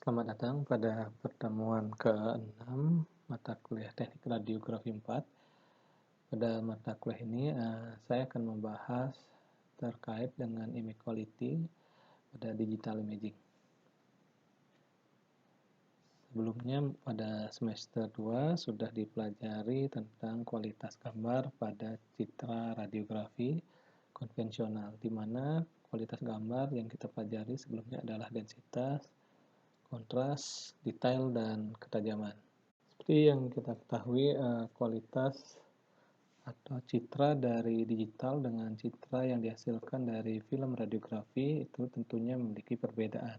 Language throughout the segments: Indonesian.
Selamat datang pada pertemuan ke-6 mata kuliah Teknik Radiografi 4. Pada mata kuliah ini, saya akan membahas terkait dengan image quality pada digital imaging. Sebelumnya pada semester 2 sudah dipelajari tentang kualitas gambar pada citra radiografi konvensional, di mana kualitas gambar yang kita pelajari sebelumnya adalah densitas, kontras, detail, dan ketajaman. Seperti yang kita ketahui, kualitas atau citra dari digital dengan citra yang dihasilkan dari film radiografi itu tentunya memiliki perbedaan.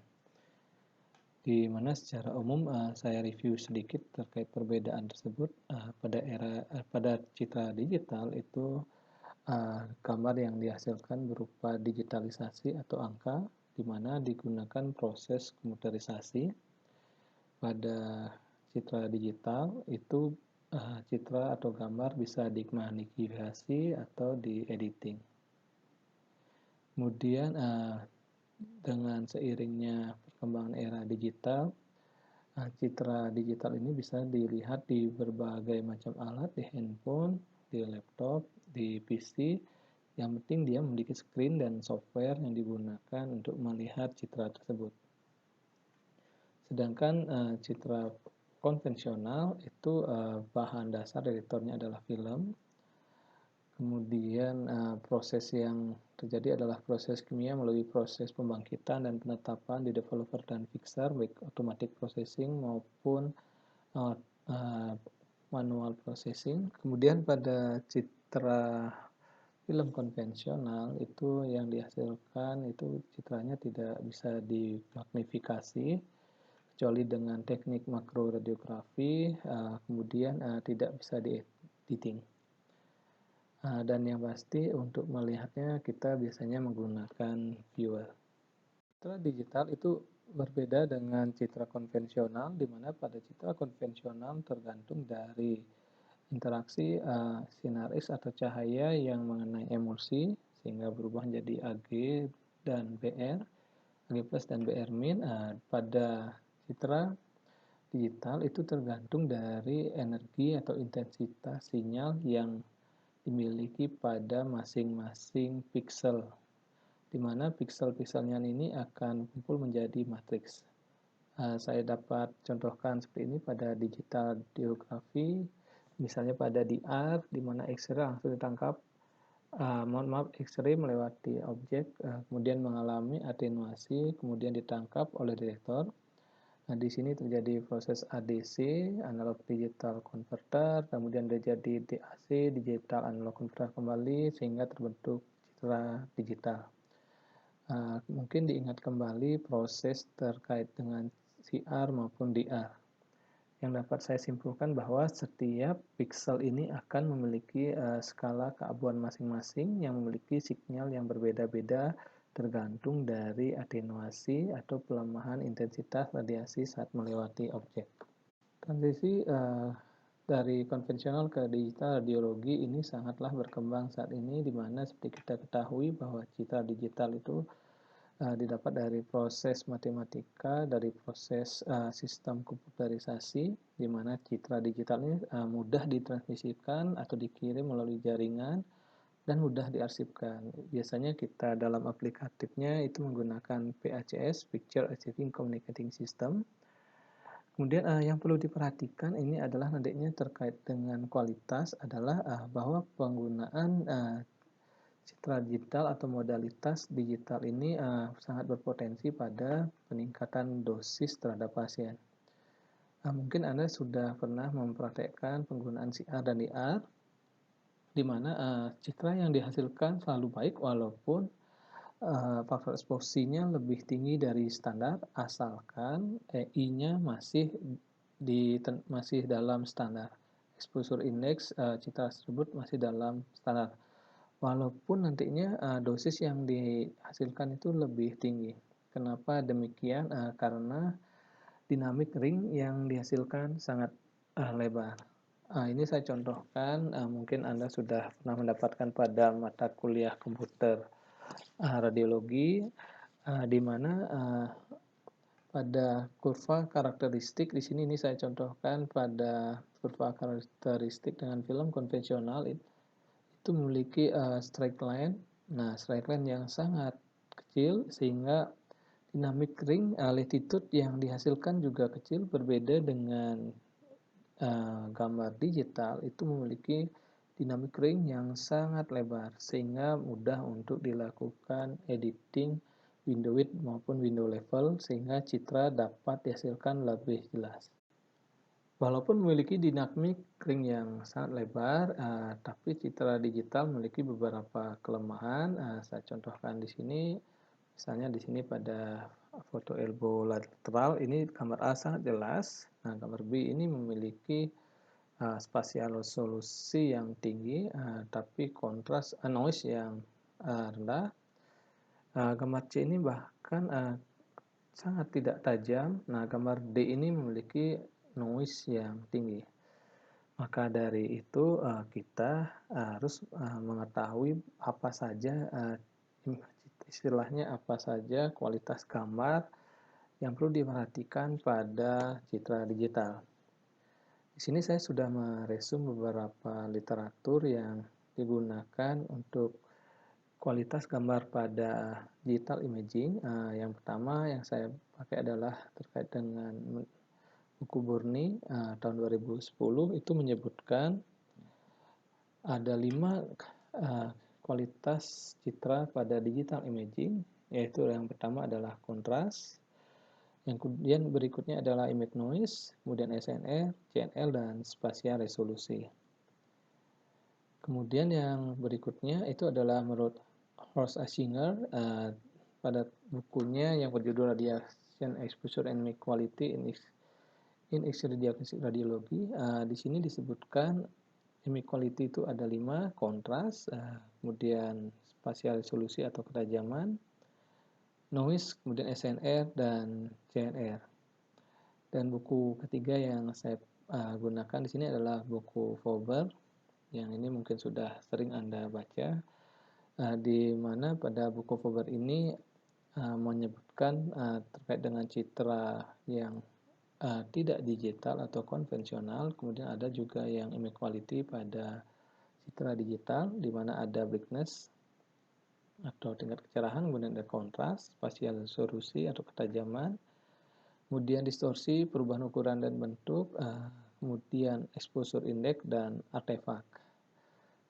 Di mana secara umum saya review sedikit terkait perbedaan tersebut. Pada citra digital itu gambar yang dihasilkan berupa digitalisasi atau angka, di mana digunakan proses komputerisasi. Pada citra digital itu citra atau gambar bisa dimanipulasi atau di-editing. Kemudian dengan seiringnya perkembangan era digital, citra digital ini bisa dilihat di berbagai macam alat, di handphone, di laptop, di PC. Yang penting dia memiliki screen dan software yang digunakan untuk melihat citra tersebut. Sedangkan citra konvensional itu bahan dasar editornya adalah film. Kemudian proses yang terjadi adalah proses kimia melalui proses pembangkitan dan penetapan di developer dan fixer, baik automatic processing maupun manual processing. Kemudian pada citra film konvensional itu yang dihasilkan itu citranya tidak bisa dimagnifikasi kecuali dengan teknik makro radiografi, kemudian tidak bisa di-editing. Dan yang pasti untuk melihatnya kita biasanya menggunakan viewer. Citra digital itu berbeda dengan citra konvensional, di mana pada citra konvensional tergantung dari interaksi sinar X atau cahaya yang mengenai emulsi sehingga berubah menjadi AG dan BR, AG plus dan BR min. Pada citra digital itu tergantung dari energi atau intensitas sinyal yang dimiliki pada masing-masing pixel, di mana pixel-pixelnya ini akan kumpul menjadi matriks. Saya dapat contohkan seperti ini pada digital radiografi, misalnya pada DR, di mana X-ray langsung ditangkap, X-ray melewati objek, kemudian mengalami atenuasi, kemudian ditangkap oleh detektor. Nah, di sini terjadi proses ADC, analog digital converter, kemudian terjadi DAC, digital analog converter kembali, sehingga terbentuk citra digital. Mungkin diingat kembali proses terkait dengan CR maupun DR. Yang dapat saya simpulkan bahwa setiap pixel ini akan memiliki skala keabuan masing-masing yang memiliki sinyal yang berbeda-beda tergantung dari atenuasi atau pelemahan intensitas radiasi saat melewati objek. Transisi dari konvensional ke digital radiologi ini sangatlah berkembang saat ini, di mana seperti kita ketahui bahwa citra digital itu didapat dari proses matematika, dari proses sistem komputerisasi, di mana citra digital ini mudah ditransmisikan atau dikirim melalui jaringan dan mudah diarsipkan. Biasanya kita dalam aplikatifnya itu menggunakan PACS, Picture Archiving Communicating System. Kemudian yang perlu diperhatikan ini adalah nantinya terkait dengan kualitas adalah bahwa penggunaan citra digital atau modalitas digital ini sangat berpotensi pada peningkatan dosis terhadap pasien. Mungkin Anda sudah pernah mempraktekkan penggunaan CR dan DR, di mana citra yang dihasilkan selalu baik walaupun faktor eksposinya lebih tinggi dari standar, asalkan EI-nya masih dalam standar. Exposure index citra tersebut masih dalam standar. Walaupun nantinya dosis yang dihasilkan itu lebih tinggi. Kenapa demikian? Karena dinamik ring yang dihasilkan sangat lebar. Ini saya contohkan, mungkin Anda sudah pernah mendapatkan pada mata kuliah komputer radiologi, di mana pada kurva karakteristik. Di sini ini saya contohkan pada kurva karakteristik dengan film konvensional itu memiliki straight line. Nah, straight line yang sangat kecil sehingga dinamik ring latitude yang dihasilkan juga kecil, berbeda dengan gambar digital itu memiliki dinamik ring yang sangat lebar sehingga mudah untuk dilakukan editing window width maupun window level sehingga citra dapat dihasilkan lebih jelas. Walaupun memiliki dinamik ring yang sangat lebar, tapi citra digital memiliki beberapa kelemahan. Saya contohkan di sini, misalnya di sini pada foto elbow lateral ini gambar A sangat jelas. Nah, gambar B ini memiliki spasial resolusi yang tinggi, tapi kontras noise yang rendah. Gambar C ini bahkan sangat tidak tajam. Nah, gambar D ini memiliki noise yang tinggi. Maka dari itu kita harus mengetahui apa saja istilahnya apa saja kualitas gambar yang perlu diperhatikan pada citra digital. Di sini saya sudah meresum beberapa literatur yang digunakan untuk kualitas gambar pada digital imaging. Yang pertama yang saya pakai adalah terkait dengan buku Burni tahun 2010 itu menyebutkan ada 5 kualitas citra pada digital imaging, yaitu yang pertama adalah kontras, yang kemudian berikutnya adalah image noise, kemudian SNR, CNL, dan spasial resolusi. Kemudian yang berikutnya itu adalah menurut Horst Ischinger pada bukunya yang berjudul Radiation Exposure and Image Quality in X-ray Diagnostic Radiology. Di sini disebutkan image quality itu ada 5, kontras, kemudian spasial resolusi atau ketajaman, noise, kemudian SNR, dan CNR. Dan buku ketiga yang saya gunakan di sini adalah buku Fauber, yang ini mungkin sudah sering Anda baca, di mana pada buku Fauber ini menyebutkan terkait dengan citra yang tidak digital atau konvensional, kemudian ada juga yang image quality pada citra digital, di mana ada brightness atau tingkat kecerahan, kemudian ada kontras, spasial resolusi atau ketajaman, kemudian distorsi, perubahan ukuran dan bentuk, kemudian exposure index, dan artefak.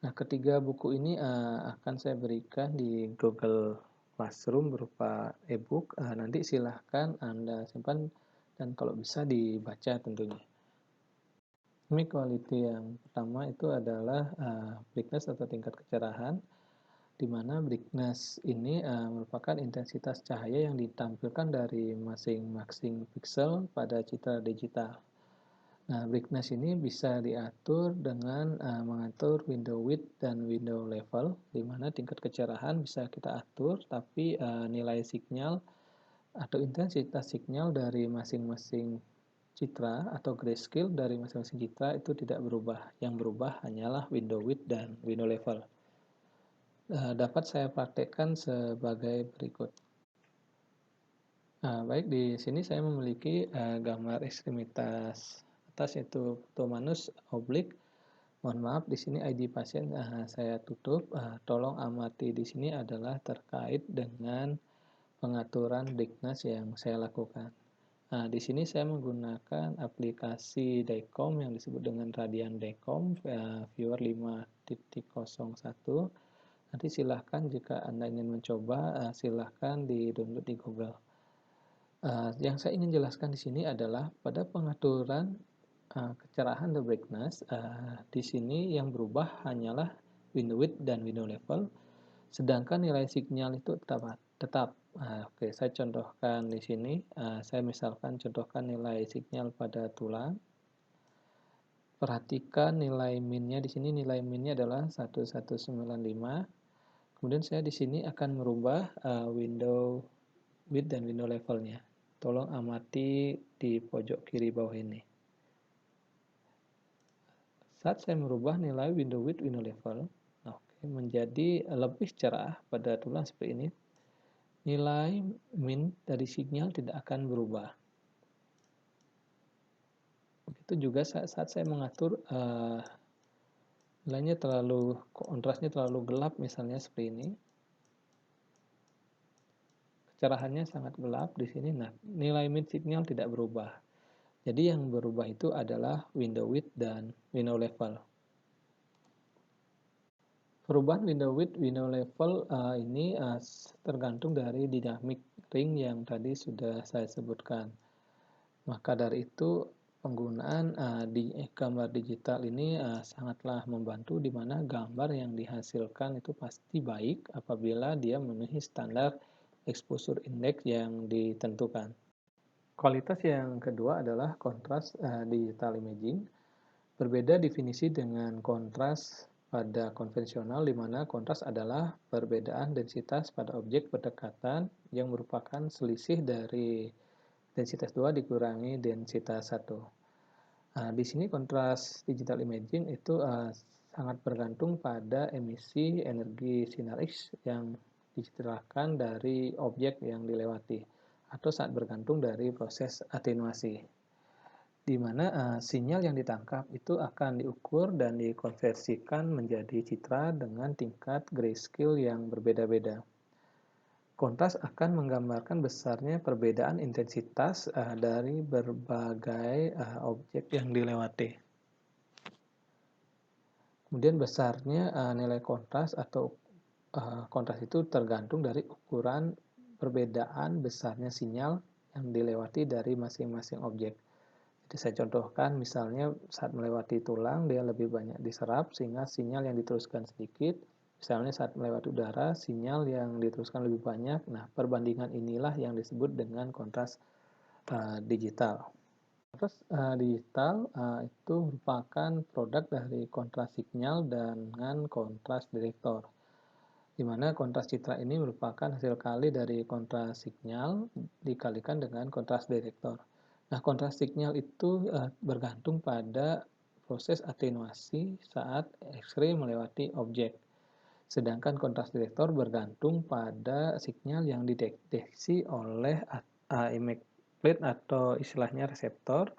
Nah, ketiga buku ini akan saya berikan di Google Classroom berupa e-book. Nanti silahkan Anda simpan dan kalau bisa dibaca tentunya. Image quality yang pertama itu adalah brightness atau tingkat kecerahan, di mana brightness ini merupakan intensitas cahaya yang ditampilkan dari masing-masing pixel pada citra digital. Nah, brightness ini bisa diatur dengan mengatur window width dan window level, di mana tingkat kecerahan bisa kita atur, tapi nilai sinyal atau intensitas sinyal dari masing-masing citra atau grayscale dari masing-masing citra itu tidak berubah. Yang berubah hanyalah window width dan window level. Dapat saya praktekkan sebagai berikut. Baik, di sini saya memiliki gambar ekstremitas atas yaitu tomanus oblik. Mohon maaf, di sini ID pasien saya tutup. Tolong amati di sini adalah terkait dengan pengaturan brightness yang saya lakukan. Di sini saya menggunakan aplikasi DECOM yang disebut dengan Radian DECOM Viewer 5.01. Nanti silahkan jika Anda ingin mencoba, silahkan di-download di Google. Yang saya ingin jelaskan di sini adalah pada pengaturan kecerahan the brightness, di sini yang berubah hanyalah window width dan window level, sedangkan nilai sinyal itu tetap. Oke, saya contohkan di sini. Saya misalkan contohkan nilai sinyal pada tulang. Perhatikan nilai minnya di sini. Nilai minnya adalah 1195. Kemudian saya di sini akan merubah window width dan window levelnya. Tolong amati di pojok kiri bawah ini. Saat saya merubah nilai window width, window level, menjadi lebih cerah pada tulang seperti ini. nilai min dari sinyal tidak akan berubah. Begitu juga saat saya mengatur nilainya kontrasnya terlalu gelap misalnya seperti ini. Kecerahannya sangat gelap di sini. Nah, nilai min signal tidak berubah. Jadi yang berubah itu adalah window width dan window level. Perubahan window width, window level ini tergantung dari dynamic ring yang tadi sudah saya sebutkan. Maka dari itu penggunaan di gambar digital ini sangatlah membantu, di mana gambar yang dihasilkan itu pasti baik apabila dia memenuhi standar exposure index yang ditentukan. Kualitas yang kedua adalah kontras digital imaging. Berbeda definisi dengan kontras pada konvensional, di mana kontras adalah perbedaan densitas pada objek berdekatan yang merupakan selisih dari densitas 2 dikurangi densitas 1. Di sini kontras digital imaging itu sangat bergantung pada emisi energi sinar X yang dicitrakan dari objek yang dilewati, atau saat bergantung dari proses atenuasi, di mana sinyal yang ditangkap itu akan diukur dan dikonversikan menjadi citra dengan tingkat grayscale yang berbeda-beda. Kontras akan menggambarkan besarnya perbedaan intensitas dari berbagai objek yang dilewati. Kemudian besarnya nilai kontras atau kontras itu tergantung dari ukuran perbedaan besarnya sinyal yang dilewati dari masing-masing objek. Jadi saya contohkan, misalnya saat melewati tulang dia lebih banyak diserap sehingga sinyal yang diteruskan sedikit. Misalnya saat melewati udara, sinyal yang diteruskan lebih banyak. Nah, perbandingan inilah yang disebut dengan kontras digital. Kontras digital itu merupakan produk dari kontras signal dengan kontras detektor, di mana kontras citra ini merupakan hasil kali dari kontras signal dikalikan dengan kontras detektor. Nah, kontras signal itu bergantung pada proses atenuasi saat X-ray melewati objek. Sedangkan kontras detektor bergantung pada sinyal yang dideteksi oleh image plate atau istilahnya reseptor,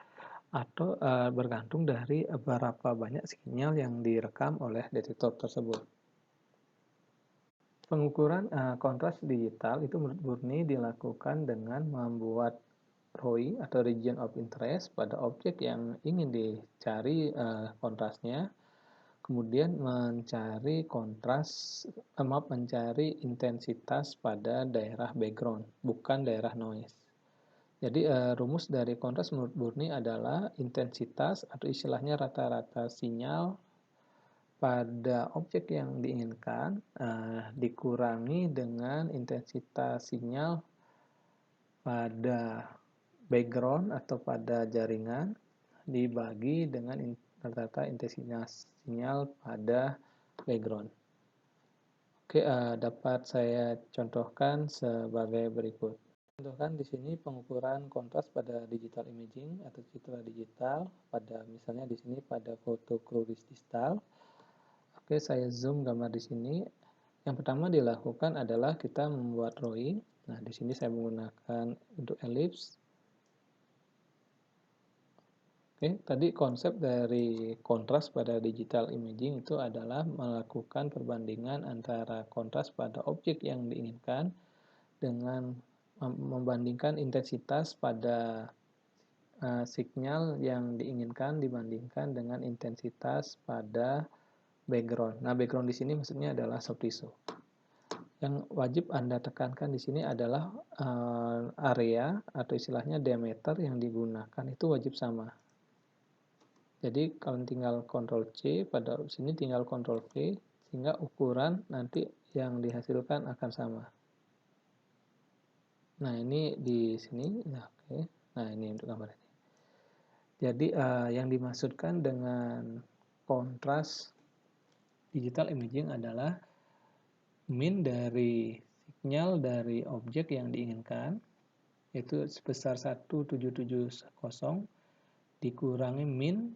atau bergantung dari berapa banyak sinyal yang direkam oleh detektor tersebut. Pengukuran kontras digital itu murni dilakukan dengan membuat ROI atau region of interest pada objek yang ingin dicari kontrasnya, kemudian mencari mencari intensitas pada daerah background, bukan daerah noise. Jadi rumus dari kontras menurut Burni adalah intensitas atau istilahnya rata-rata sinyal pada objek yang diinginkan dikurangi dengan intensitas sinyal pada background atau pada jaringan dibagi dengan rata-rata intensitas sinyal pada background. Oke, dapat saya contohkan sebagai berikut. Contohkan di sini pengukuran kontras pada digital imaging atau citra digital pada misalnya di sini pada foto cruris distal. Oke, saya zoom gambar di sini. Yang pertama dilakukan adalah kita membuat drawing. Nah, di sini saya menggunakan untuk elips. Oke, tadi konsep dari kontras pada digital imaging itu adalah melakukan perbandingan antara kontras pada objek yang diinginkan dengan membandingkan intensitas pada sinyal yang diinginkan dibandingkan dengan intensitas pada background. Nah, background di sini maksudnya adalah soft tissue. Yang wajib Anda tekankan di sini adalah area atau istilahnya diameter yang digunakan itu wajib sama. Jadi kalau tinggal Ctrl C, pada sini tinggal Ctrl V, sehingga ukuran nanti yang dihasilkan akan sama. Nah, ini di sini, nah, oke. Nah, ini untuk gambar ini. Jadi yang dimaksudkan dengan kontras digital imaging adalah min dari sinyal dari objek yang diinginkan, yaitu sebesar 1770, dikurangi min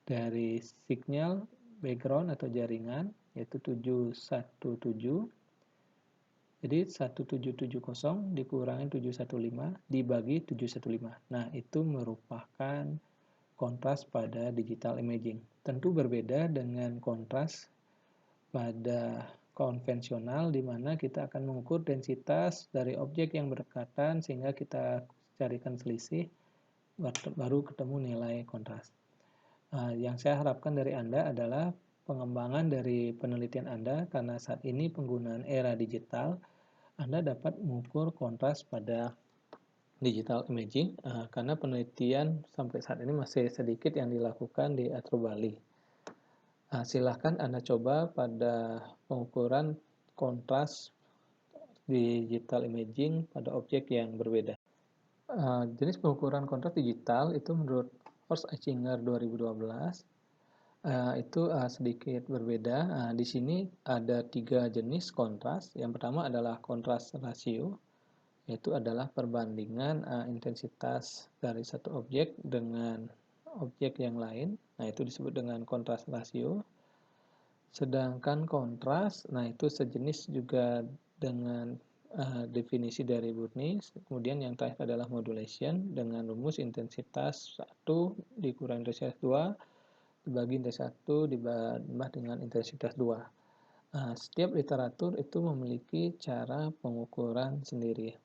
dari sinyal background atau jaringan, yaitu 717. Jadi 1770 dikurangi 715 dibagi 715. Nah, itu merupakan kontras pada digital imaging. Tentu berbeda dengan kontras pada konvensional di mana kita akan mengukur densitas dari objek yang berdekatan sehingga kita carikan selisih baru ketemu nilai kontras. Yang saya harapkan dari Anda adalah pengembangan dari penelitian Anda karena saat ini penggunaan era digital Anda dapat mengukur kontras pada digital imaging karena penelitian sampai saat ini masih sedikit yang dilakukan di Atro Bali. Silahkan Anda coba pada pengukuran kontras digital imaging pada objek yang berbeda. Jenis pengukuran kontras digital itu menurut Horst Aichinger 2012 itu sedikit berbeda. Di sini ada 3 jenis kontras. Yang pertama adalah kontras rasio, yaitu adalah perbandingan intensitas dari satu objek dengan objek yang lain. Nah, itu disebut dengan kontras rasio. Sedangkan kontras, nah itu sejenis juga dengan definisi dari Bourne. Kemudian yang terakhir adalah modulation dengan rumus intensitas 1 dikurangi intensitas 2 dibagi intensitas 1 ditambah dengan intensitas 2. Setiap literatur itu memiliki cara pengukuran sendiri.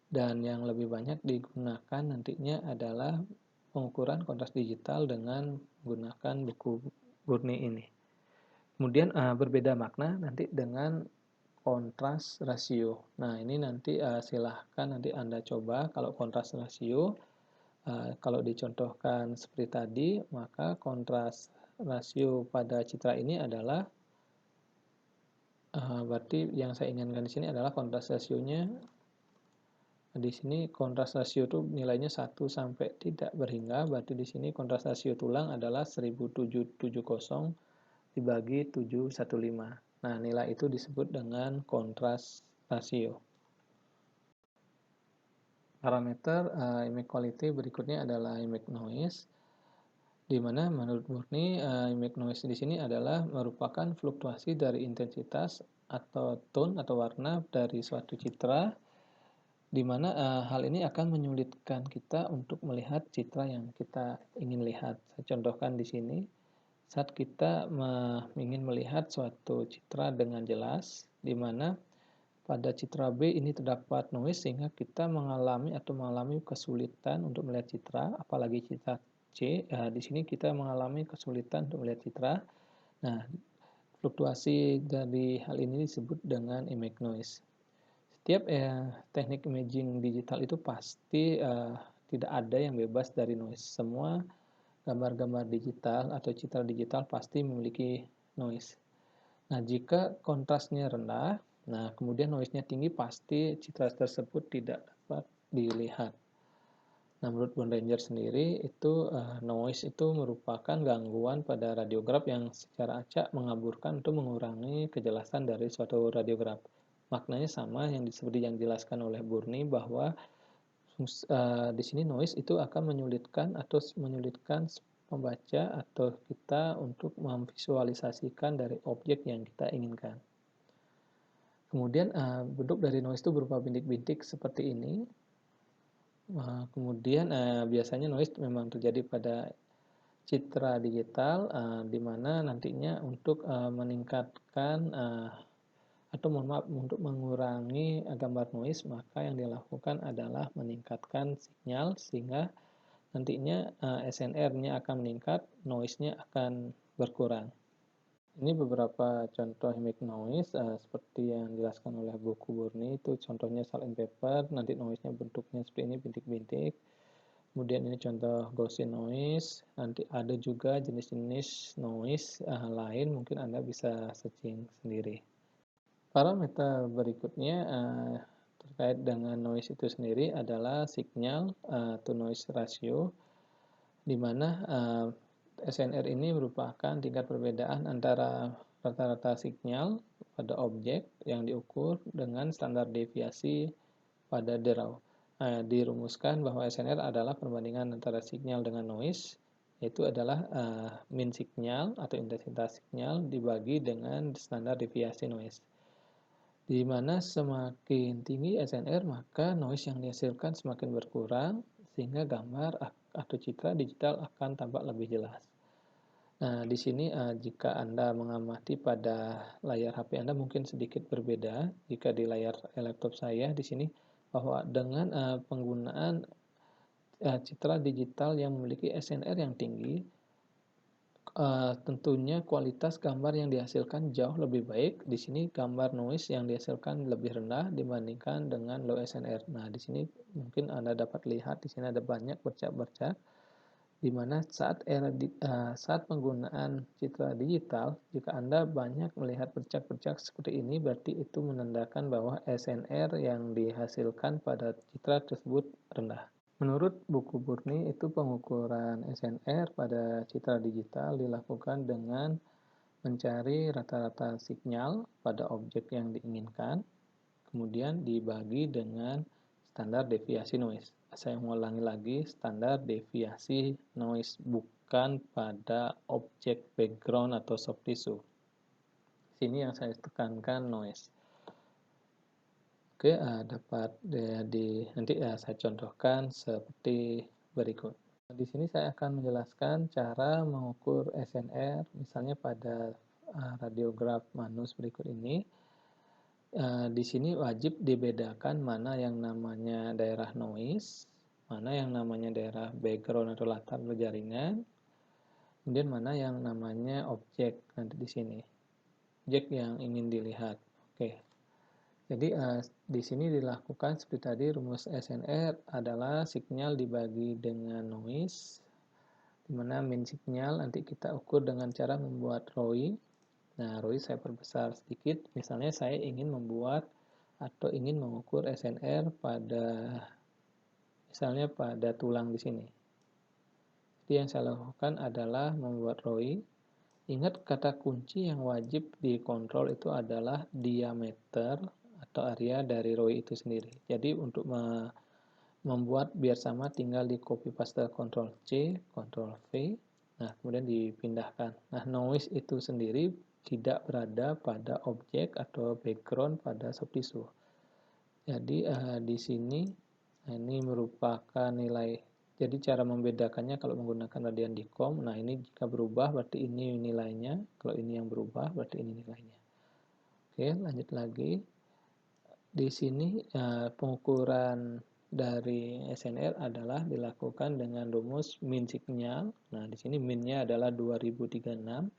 Dan yang lebih banyak digunakan nantinya adalah pengukuran kontras digital dengan menggunakan buku Bourne ini. Kemudian berbeda makna nanti dengan kontras rasio. Nah, ini nanti silahkan nanti Anda coba. Kalau kontras rasio, kalau dicontohkan seperti tadi, maka kontras rasio pada citra ini adalah berarti yang saya inginkan di sini adalah kontras rasionya. Di sini kontras rasio itu nilainya 1 sampai tidak berhingga, berarti di sini kontras rasio tulang adalah 1770 dibagi 715. Nah, nilai itu disebut dengan kontras rasio. Parameter image quality berikutnya adalah image noise, di mana menurut Bourne image noise di sini adalah merupakan fluktuasi dari intensitas atau tone atau warna dari suatu citra, di mana hal ini akan menyulitkan kita untuk melihat citra yang kita ingin lihat. Saya contohkan di sini. Saat kita ingin melihat suatu citra dengan jelas, di mana pada citra B ini terdapat noise sehingga kita mengalami kesulitan untuk melihat citra, apalagi citra C. Di sini kita mengalami kesulitan untuk melihat citra. Nah, fluktuasi dari hal ini disebut dengan image noise. Setiap teknik imaging digital itu pasti tidak ada yang bebas dari noise. Semua gambar-gambar digital atau citra digital pasti memiliki noise. Nah, jika kontrasnya rendah, nah kemudian noise-nya tinggi, pasti citra tersebut tidak dapat dilihat. Nah, menurut Bondanger sendiri, itu noise itu merupakan gangguan pada radiograf yang secara acak mengaburkan untuk mengurangi kejelasan dari suatu radiograf. Maknanya sama yang seperti yang dijelaskan oleh Bourne bahwa di sini noise itu akan menyulitkan pembaca atau kita untuk memvisualisasikan dari objek yang kita inginkan. Kemudian bentuk dari noise itu berupa bintik-bintik seperti ini. Kemudian biasanya noise memang terjadi pada citra digital, di mana nantinya untuk meningkatkan atau untuk mengurangi gambar noise, maka yang dilakukan adalah meningkatkan sinyal sehingga nantinya SNR-nya akan meningkat, noise-nya akan berkurang. Ini beberapa contoh image noise seperti yang dijelaskan oleh buku Bourne, itu contohnya salt and pepper, nanti noise-nya bentuknya seperti ini, bintik-bintik. Kemudian ini contoh Gaussian noise, nanti ada juga jenis-jenis noise lain, mungkin Anda bisa searching sendiri. Parameter berikutnya terkait dengan noise itu sendiri adalah signal to noise ratio, di mana SNR ini merupakan tingkat perbedaan antara rata-rata signal pada objek yang diukur dengan standar deviasi pada draw. Dirumuskan bahwa SNR adalah perbandingan antara signal dengan noise, yaitu adalah mean signal atau intensitas signal dibagi dengan standar deviasi noise. di mana semakin tinggi SNR maka noise yang dihasilkan semakin berkurang sehingga gambar atau citra digital akan tampak lebih jelas. Nah, di sini jika Anda mengamati pada layar HP Anda mungkin sedikit berbeda jika di layar laptop saya di sini bahwa dengan penggunaan citra digital yang memiliki SNR yang tinggi, tentunya kualitas gambar yang dihasilkan jauh lebih baik. Di sini gambar noise yang dihasilkan lebih rendah dibandingkan dengan low SNR. Nah, di sini mungkin Anda dapat lihat di sini ada banyak bercak-bercak di mana saat penggunaan citra digital, jika Anda banyak melihat bercak-bercak seperti ini, berarti itu menandakan bahwa SNR yang dihasilkan pada citra tersebut rendah. Menurut buku Burni, itu pengukuran SNR pada citra digital dilakukan dengan mencari rata-rata sinyal pada objek yang diinginkan, kemudian dibagi dengan standar deviasi noise. Saya ulangi lagi, standar deviasi noise, bukan pada objek background atau soft tissue. Sini yang saya tekankan noise. Oke, dapat nanti saya contohkan seperti berikut. Di sini saya akan menjelaskan cara mengukur SNR, misalnya pada radiograf manus berikut ini. Di sini wajib dibedakan mana yang namanya daerah noise, mana yang namanya daerah background atau latar berjaringan, kemudian mana yang namanya objek nanti di sini, objek yang ingin dilihat. Oke. Jadi di sini dilakukan seperti tadi, rumus SNR adalah sinyal dibagi dengan noise, di mana min sinyal nanti kita ukur dengan cara membuat ROI. Nah, ROI saya perbesar sedikit. Misalnya saya ingin membuat atau ingin mengukur SNR pada misalnya pada tulang di sini. Jadi yang saya lakukan adalah membuat ROI. Ingat kata kunci yang wajib dikontrol itu adalah diameter atau area dari ROI itu sendiri. Jadi untuk membuat biar sama tinggal di copy paste Ctrl C, Ctrl V, nah kemudian dipindahkan. Nah, noise itu sendiri tidak berada pada objek atau background pada soft tissue. Jadi di sini ini merupakan nilai. Jadi cara membedakannya kalau menggunakan radian Dicom, nah ini jika berubah berarti ini nilainya, kalau ini yang berubah berarti ini nilainya. Oke, lanjut lagi. Di sini pengukuran dari SNR adalah dilakukan dengan rumus min sinyal. Nah, di sini minnya adalah 2036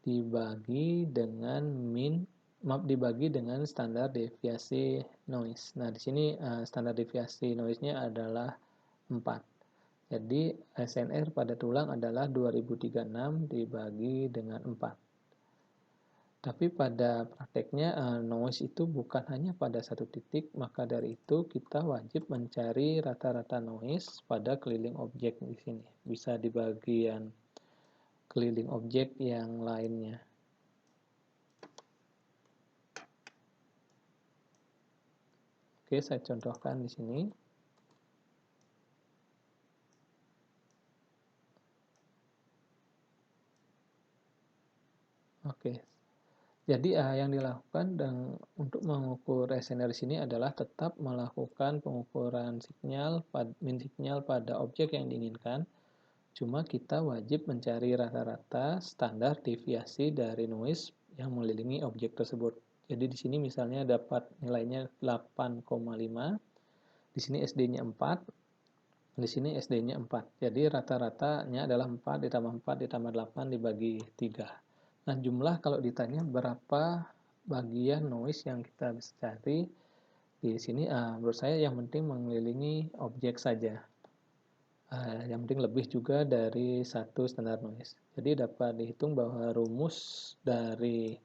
dibagi dengan standar deviasi noise. Nah, di sini standar deviasi noise-nya adalah 4. Jadi SNR pada tulang adalah 2036 dibagi dengan 4. Tapi pada prakteknya noise itu bukan hanya pada satu titik, maka dari itu kita wajib mencari rata-rata noise pada keliling objek di sini. Bisa di bagian keliling objek yang lainnya. Oke, saya contohkan di sini. Oke. Jadi yang dilakukan untuk mengukur SNR di sini adalah tetap melakukan pengukuran min sinyal pada objek yang diinginkan. Cuma kita wajib mencari rata-rata standar deviasi dari noise yang mengelilingi objek tersebut. Jadi di sini misalnya dapat nilainya 8,5, di sini SD-nya 4, di sini SD-nya 4. Jadi rata-ratanya adalah 4 ditambah 4 ditambah 8 dibagi 3. Nah, jumlah kalau ditanya berapa bagian noise yang kita bisa cari, di sini menurut saya yang penting mengelilingi objek saja. Yang penting lebih juga dari satu standar noise. Jadi dapat dihitung bahwa rumus dari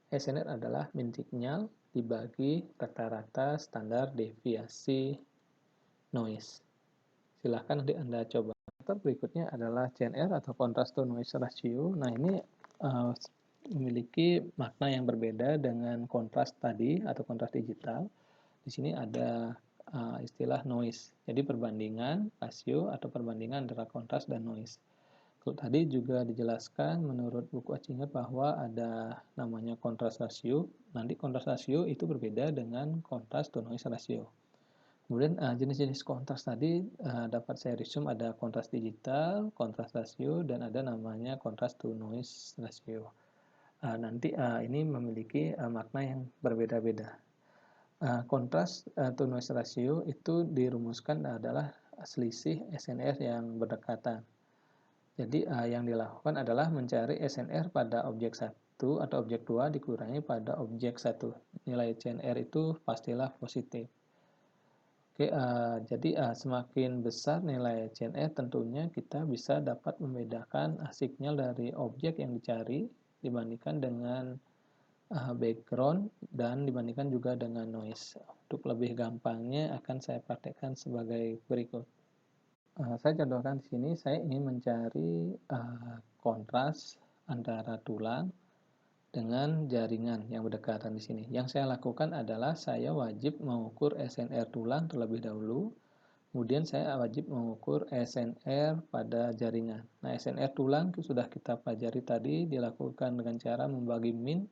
SNR adalah min sinyal dibagi rata-rata standar deviasi noise. Silahkan nanti Anda coba. Berikutnya adalah CNR atau contrast to noise ratio. Nah, ini memiliki makna yang berbeda dengan kontras tadi atau kontras digital. Di sini ada istilah noise. Jadi perbandingan rasio atau perbandingan antara kontras dan noise. Kalau tadi juga dijelaskan menurut buku Acinger bahwa ada namanya kontras rasio. Nanti kontras rasio itu berbeda dengan kontras to noise rasio. Kemudian jenis-jenis kontras tadi dapat saya resume ada kontras digital, kontras rasio, dan ada namanya kontras to noise rasio. Nanti ini memiliki makna yang berbeda-beda. Kontras to noise ratio itu dirumuskan adalah selisih SNR yang berdekatan. Jadi yang dilakukan adalah mencari SNR pada objek 1 atau objek 2 dikurangi pada objek 1. Nilai CNR itu pastilah positif. Oke, jadi semakin besar nilai CNR tentunya kita bisa dapat membedakan sinyal dari objek yang dicari dibandingkan dengan background dan dibandingkan juga dengan noise. Untuk lebih gampangnya akan saya praktekkan sebagai berikut. Saya contohkan di sini, saya ingin mencari kontras antara tulang dengan jaringan yang berdekatan di sini. Yang saya lakukan adalah saya wajib mengukur SNR tulang terlebih dahulu, kemudian saya wajib mengukur SNR pada jaringan. Nah, SNR tulang itu sudah kita pelajari tadi, dilakukan dengan cara membagi min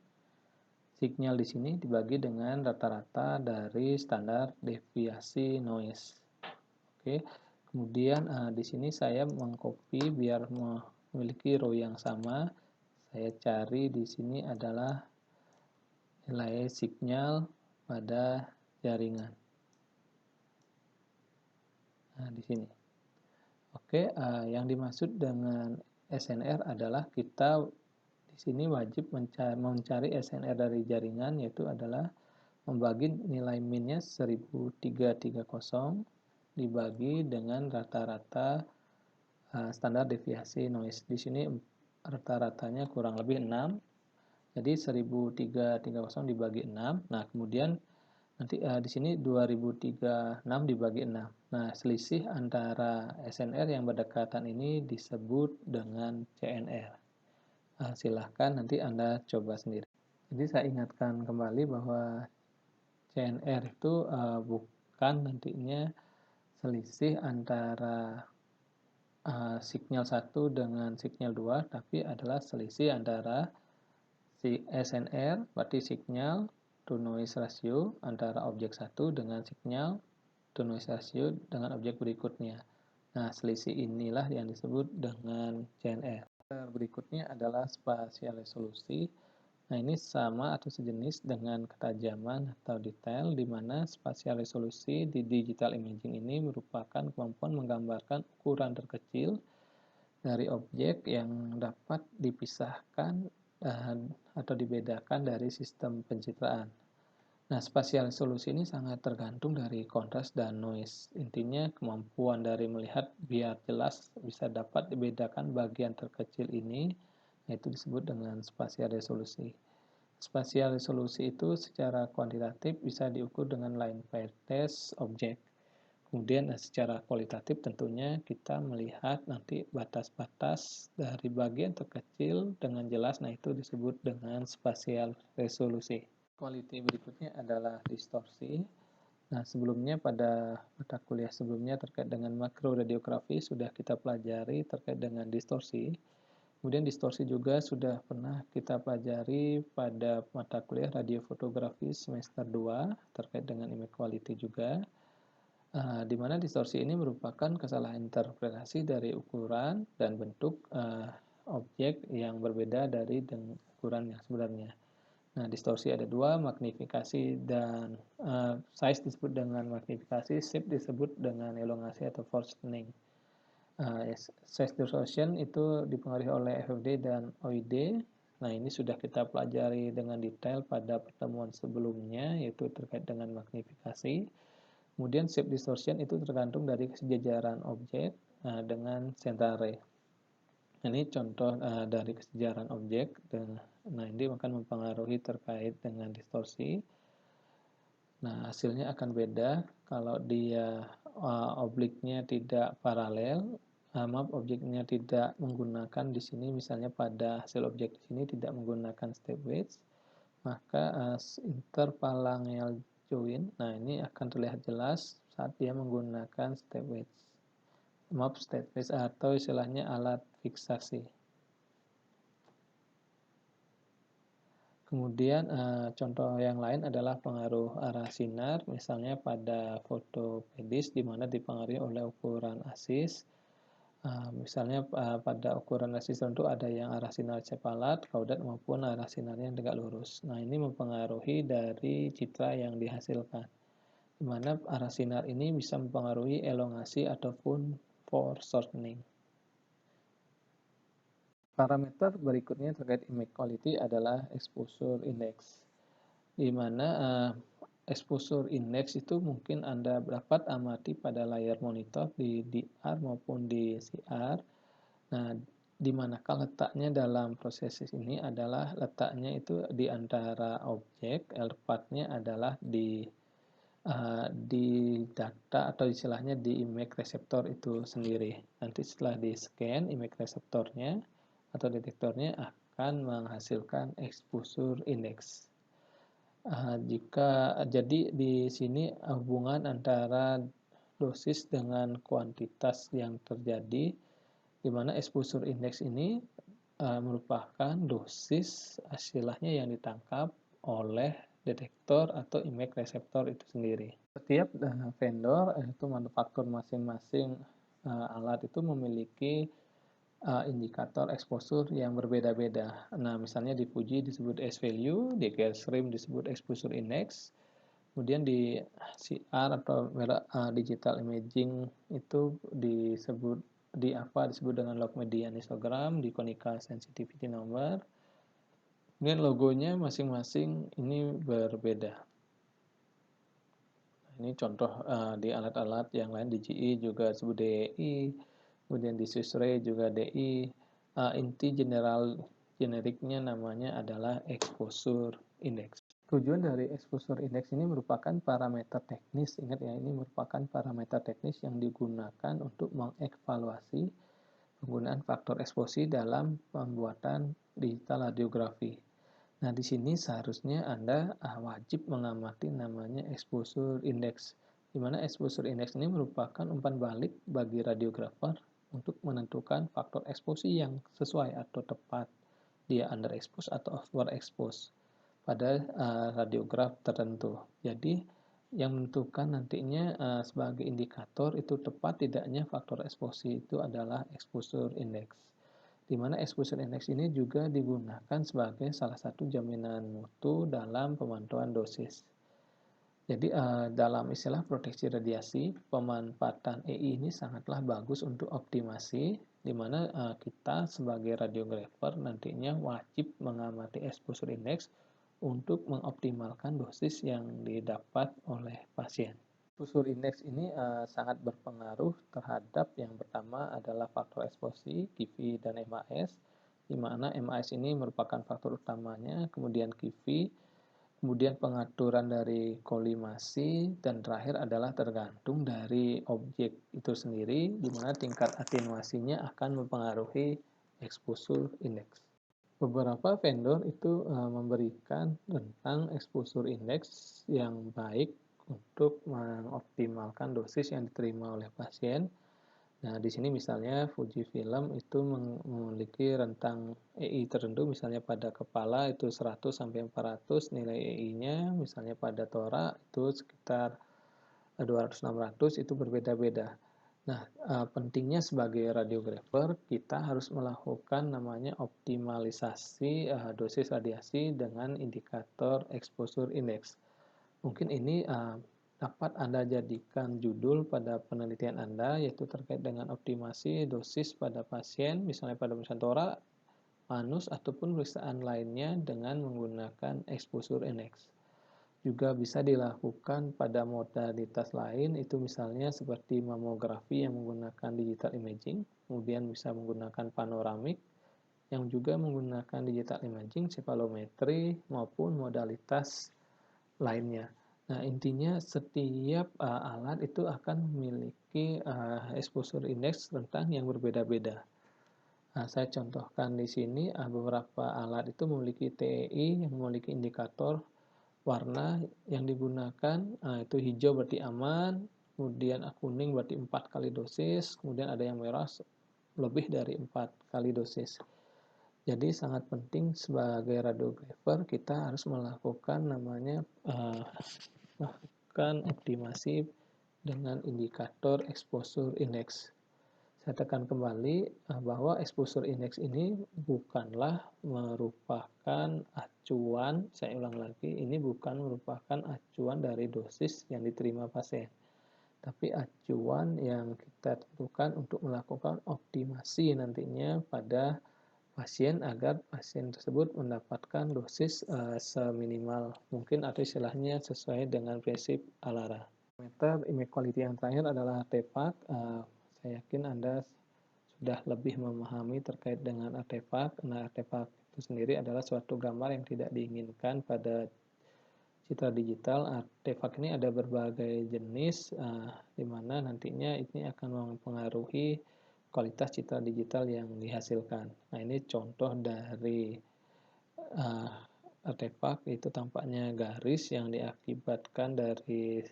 sinyal di sini dibagi dengan rata-rata dari standar deviasi noise. Oke. Kemudian di sini saya mengcopy biar memiliki row yang sama. Saya cari di sini adalah nilai sinyal pada jaringan. Nah, di sini. Oke, yang dimaksud dengan SNR adalah kita di sini wajib mencari SNR dari jaringan, yaitu adalah membagi nilai minnya 1330 dibagi dengan rata-rata standar deviasi noise. Di sini rata-ratanya kurang lebih 6. Jadi 1330 dibagi 6. Nah, kemudian nanti di sini 2036 dibagi 6. Nah, selisih antara SNR yang berdekatan ini disebut dengan CNR. Silahkan nanti Anda coba sendiri. Jadi saya ingatkan kembali bahwa CNR itu bukan nantinya selisih antara sinyal 1 dengan sinyal 2, tapi adalah selisih antara si SNR, berarti signal to noise ratio, antara objek 1 dengan signal to noise ratio dengan objek berikutnya. Nah, selisih inilah yang disebut dengan CNR. Berikutnya adalah spasial resolusi. Nah, ini sama atau sejenis dengan ketajaman atau detail, di mana spasial resolusi di digital imaging ini merupakan kemampuan menggambarkan ukuran terkecil dari objek yang dapat dipisahkan atau dibedakan dari sistem pencitraan. Nah, spasial resolusi ini sangat tergantung dari kontras dan noise. Intinya, kemampuan dari melihat biar jelas bisa dapat dibedakan bagian terkecil ini, yaitu disebut dengan spasial resolusi. Spasial resolusi itu secara kuantitatif bisa diukur dengan line pair test objek. Kemudian secara kualitatif tentunya kita melihat nanti batas-batas dari bagian terkecil dengan jelas, nah itu disebut dengan spasial resolusi. Quality berikutnya adalah distorsi. Nah, sebelumnya pada mata kuliah sebelumnya terkait dengan makroradiografi sudah kita pelajari terkait dengan distorsi. Kemudian distorsi juga sudah pernah kita pelajari pada mata kuliah radiofotografi semester 2 terkait dengan image quality juga. Di mana distorsi ini merupakan kesalahan interpretasi dari ukuran dan bentuk objek yang berbeda dari ukuran yang sebenarnya. Nah, distorsi ada dua, magnifikasi dan size disebut dengan magnifikasi, shape disebut dengan elongasi atau shortening. Size distortion itu dipengaruhi oleh FFD dan OID. Nah, ini sudah kita pelajari dengan detail pada pertemuan sebelumnya, yaitu terkait dengan magnifikasi. Kemudian shape distortion itu tergantung dari kesejajaran objek dengan central ray. Ini contoh dari kesejajaran objek. Nah, ini akan mempengaruhi terkait dengan distorsi. Nah, hasilnya akan beda kalau dia obliknya tidak paralel. Objeknya tidak menggunakan di sini, misalnya pada hasil objek di sini tidak menggunakan step wedge, maka interphalangeal joint, nah ini akan terlihat jelas saat dia menggunakan step wedge. Maaf, statis atau istilahnya alat fiksasi. Kemudian contoh yang lain adalah pengaruh arah sinar, misalnya pada fotopedis di mana dipengaruhi oleh ukuran asis. Misalnya pada ukuran asis tertentu ada yang arah sinar cepalat, kaudat maupun arah sinarnya yang tegak lurus. Nah, ini mempengaruhi dari citra yang dihasilkan, di mana arah sinar ini bisa mempengaruhi elongasi ataupun foreshortening. Parameter berikutnya terkait image quality adalah exposure index, di mana exposure index itu mungkin Anda dapat amati pada layar monitor di DR maupun di CR. Nah, di manakah letaknya dalam proses ini adalah letaknya itu di antara objek, L4-nya adalah di data atau istilahnya di image reseptor itu sendiri. Nanti setelah di scan image reseptornya atau detektornya akan menghasilkan exposure index. Jadi di sini hubungan antara dosis dengan kuantitas yang terjadi, di mana exposure index ini merupakan dosis istilahnya yang ditangkap oleh detektor atau image reseptor itu sendiri. Setiap vendor itu manufaktur masing-masing alat itu memiliki indikator exposure yang berbeda-beda. Nah, misalnya di Fuji disebut S-value, di Gersrim disebut exposure index, kemudian di CR atau digital imaging itu disebut di AVA disebut dengan log median histogram, di Konica sensitivity number. Kemudian logonya masing-masing ini berbeda. Ini contoh di alat-alat yang lain di GE juga disebut DEI, kemudian di Swiss Re juga DI. Inti generiknya namanya adalah exposure index. Tujuan dari exposure index ini merupakan parameter teknis. Ingat ya, ini merupakan parameter teknis yang digunakan untuk mengevaluasi penggunaan faktor eksposi dalam pembuatan digital radiografi. Nah, di sini seharusnya Anda wajib mengamati namanya exposure index, di mana exposure index ini merupakan umpan balik bagi radiografer untuk menentukan faktor eksposi yang sesuai atau tepat, dia underexpose atau overexpose pada radiograf tertentu. Jadi, yang menentukan nantinya sebagai indikator itu tepat tidaknya faktor eksposi itu adalah exposure index, di mana exposure index ini juga digunakan sebagai salah satu jaminan mutu dalam pemantauan dosis. Jadi dalam istilah proteksi radiasi, pemanfaatan EI ini sangatlah bagus untuk optimasi, di mana kita sebagai radiografer nantinya wajib mengamati exposure index untuk mengoptimalkan dosis yang didapat oleh pasien. Exposure index ini sangat berpengaruh terhadap yang pertama adalah faktor eksposi, KIVI dan MAS, di mana MAS ini merupakan faktor utamanya, kemudian KIVI, kemudian pengaturan dari kolimasi, dan terakhir adalah tergantung dari objek itu sendiri, di mana tingkat atenuasinya akan mempengaruhi exposure index. Beberapa vendor itu memberikan tentang exposure index yang baik untuk mengoptimalkan dosis yang diterima oleh pasien. Nah, di sini misalnya Fujifilm itu memiliki rentang EI tertentu, misalnya pada kepala itu 100 sampai 400 nilai EI-nya, misalnya pada torak itu sekitar 200-600, itu berbeda-beda. Nah, pentingnya sebagai radiografer kita harus melakukan namanya optimalisasi dosis radiasi dengan indikator exposure index. Mungkin ini dapat Anda jadikan judul pada penelitian Anda, yaitu terkait dengan optimasi dosis pada pasien, misalnya pada pemeriksaan torak, manus, ataupun pemeriksaan lainnya dengan menggunakan exposure index. Juga bisa dilakukan pada modalitas lain, itu misalnya seperti mamografi yang menggunakan digital imaging, kemudian bisa menggunakan panoramik, yang juga menggunakan digital imaging, cepalometri, maupun modalitas lainnya. Nah, intinya setiap alat itu akan memiliki exposure index rentang yang berbeda-beda. Nah, saya contohkan di sini beberapa alat itu memiliki TEI yang memiliki indikator warna yang digunakan, itu hijau berarti aman, kemudian kuning berarti 4 kali dosis, kemudian ada yang merah lebih dari 4 kali dosis. Jadi sangat penting sebagai radiografer kita harus melakukan namanya melakukan optimasi dengan indikator exposure index. Saya tekan kembali bahwa exposure index ini bukanlah merupakan acuan, saya ulang lagi, ini bukan merupakan acuan dari dosis yang diterima pasien, tapi acuan yang kita tentukan untuk melakukan optimasi nantinya pada pasien agar pasien tersebut mendapatkan dosis seminimal mungkin atau istilahnya sesuai dengan prinsip ALARA. Parameter image quality yang terakhir adalah artefak. Saya yakin Anda sudah lebih memahami terkait dengan artefak. Nah, artefak itu sendiri adalah suatu gambar yang tidak diinginkan pada citra digital. Artefak ini ada berbagai jenis, di mana nantinya ini akan mempengaruhi kualitas citra digital yang dihasilkan. Nah, ini contoh dari artefak, itu tampaknya garis yang diakibatkan dari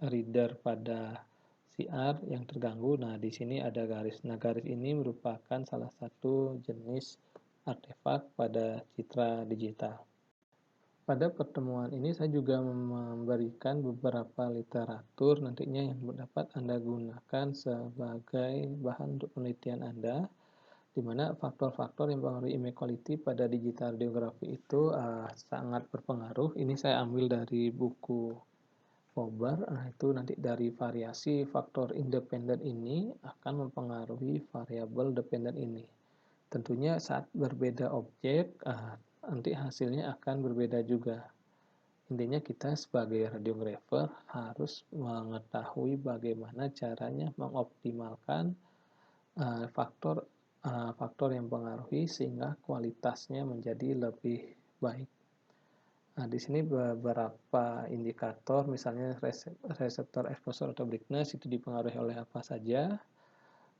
reader pada CR yang terganggu. Nah, di sini ada garis. Nah, garis ini merupakan salah satu jenis artefak pada citra digital. Pada pertemuan ini saya juga memberikan beberapa literatur nantinya yang dapat Anda gunakan sebagai bahan untuk penelitian Anda, di mana faktor-faktor yang mempengaruhi image quality pada digital radiografi itu sangat berpengaruh. Ini saya ambil dari buku Fowler. Nah, itu nanti dari variasi faktor independen ini akan mempengaruhi variabel dependen ini. Tentunya saat berbeda objek, nanti hasilnya akan berbeda juga. Intinya kita sebagai radiografer harus mengetahui bagaimana caranya mengoptimalkan faktor yang mempengaruhi sehingga kualitasnya menjadi lebih baik. Nah, di sini beberapa indikator, misalnya reseptor exposure atau brightness itu dipengaruhi oleh apa saja,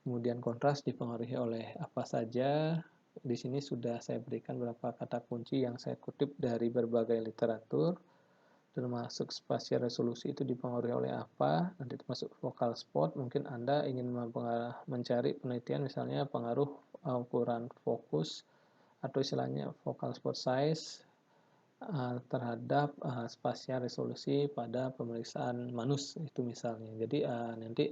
kemudian kontras dipengaruhi oleh apa saja. Di sini sudah saya berikan beberapa kata kunci yang saya kutip dari berbagai literatur, termasuk spasial resolusi itu dipengaruhi oleh apa, nanti termasuk focal spot. Mungkin Anda ingin mencari penelitian misalnya pengaruh ukuran fokus atau istilahnya focal spot size terhadap spasial resolusi pada pemeriksaan manus itu misalnya. Jadi nanti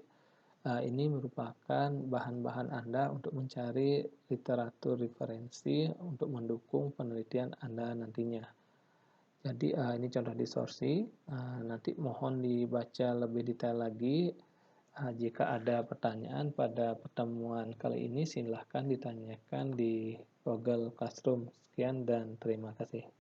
ini merupakan bahan-bahan Anda untuk mencari literatur referensi untuk mendukung penelitian Anda nantinya. Jadi ini contoh distorsi. Nanti mohon dibaca lebih detail lagi. Jika ada pertanyaan pada pertemuan kali ini, silahkan ditanyakan di Google Classroom. Sekian dan terima kasih.